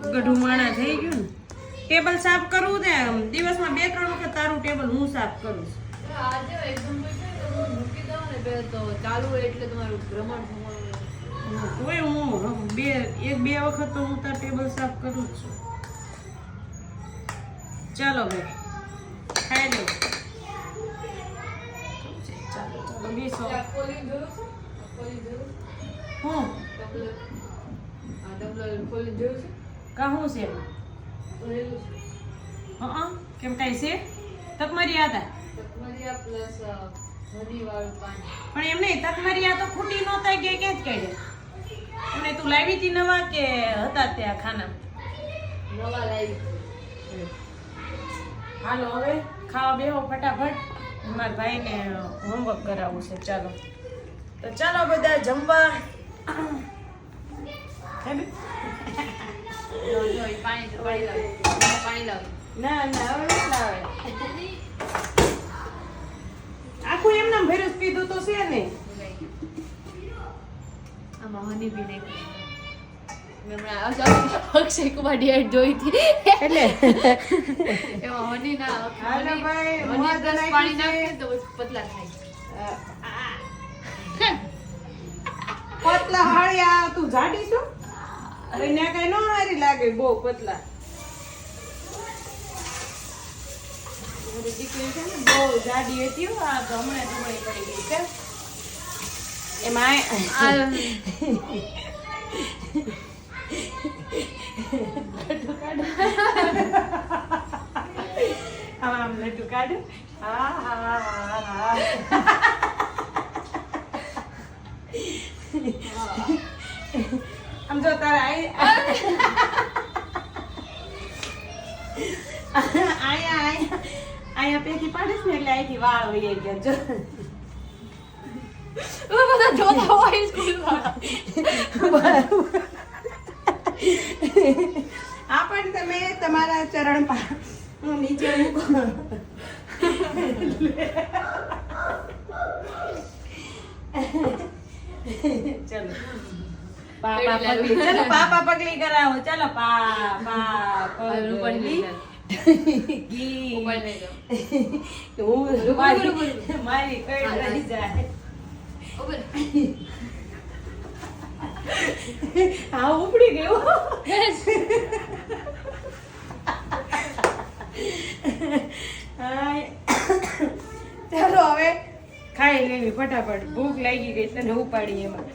ગઢું માણા થઈ ગયું ને. ટેબલ સાફ કરવું ને દિવસમાં 2-3 વખત તારું ટેબલ હું સાફ કરું છું. આજે એકદમ મૂકી દઉં ને બે તો ચાલુ હોય એટલે તમારું ભ્રમણ કોઈ હું 1-2 વખત તો હું તાર ટેબલ સાફ કરું જ છું. ચાલો ભાઈ ખાઈ લો. ચાલો ચાલો બેસો. કોલી જોયું છે કોલી જોયું હું ડબલ કોલી જોયું છે કહું છે ભરેલું છે હા કેમ કાંઈ છે તકમરિયા હતા તકમરિયા પ્લસ હનીવાળું પાણી પણ એમ નહીં તકમરિયા તો ખૂટી નહોતા કે જ કાઢે એમને તું લાવી હતી નવા કે હતા ત્યાં ખાના નવા લાવી હાલો હવે ખાવા બેહો ફટાફટ મારા ભાઈને હોમવર્ક કરાવવું છે. ચાલો તો ચાલો બધા જમવા. હે બે? જો પાણી લાવ ના ના હવે નથી લાવે. આખું એમને ભેરસ પીધું તો છે ને. આમાં હની બી નહીં મેં હમણાં અક્ષય કુમાર ડિએટ જોઈ હતી એટલે એમાં હની ના હાલો ભાઈ હની મોજ પ્લસ નાખી પાણી છે. નાખે તો પતલા થાય પતલા હાળિયા તું જાડી છો અરે ને કઈ નો હારી લાગે બહુ પતલા. મારી દીકરી છે ને બહુ જાડી હતી હો. આ તો હમણાં જમણી પડી ગઈ છે એમાં આમ લડ્ડુ કાઢ. હા હા હા હા આમ જો તારા અહીંયા પેથી પાડીશ ને એટલે અહીંથી વાળ વહી ગયા જો. બધા જોતા હોય સ્કૂલમાં આ પણ તમે તમારા ચરણ નીચે મૂકો. ચલો પાપા પગલી. ચલો પાપા પગલી કરાવો. ચલો પાપા પગલી ગી હું મારી કઈ રહી જાય. હા ઉપડી ગયું. ચાલો હવે ખાઈ લેવી ફટાફટ. ભૂખ લાગી ગઈ તને ઉપાડી એમાં.